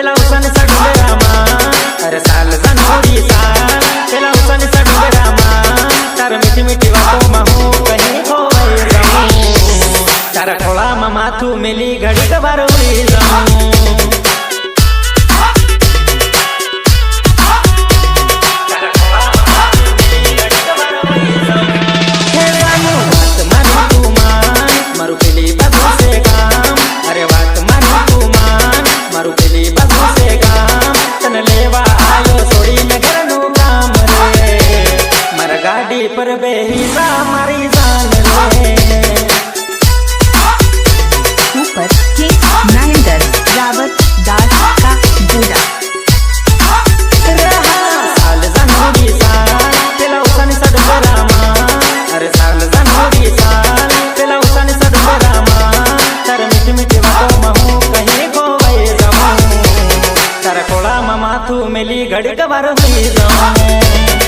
पेला उसन सडुंगरामा अरे साल जनवरी साल पेला उसन सडुंगरामा तार मीठी मीठी बातों में हूँ कहीं खोए जाऊं तारा खोला में माथू मिली घड़ी कबार उड़ी जाऊं पर बेहिसा मारी जान ले ऊपर के महेंद्र रावत दास का बूढ़ा साल जनवरी साल पेला उसन सडुंगरामा अरे साल जनवरी साल पेला उसन सडुंगरामा तार मीठी मीठी बातों में हूँ कहीं खोए जाऊं तारा कोला में माथू मिली घड़ी कबार हुई जाऊं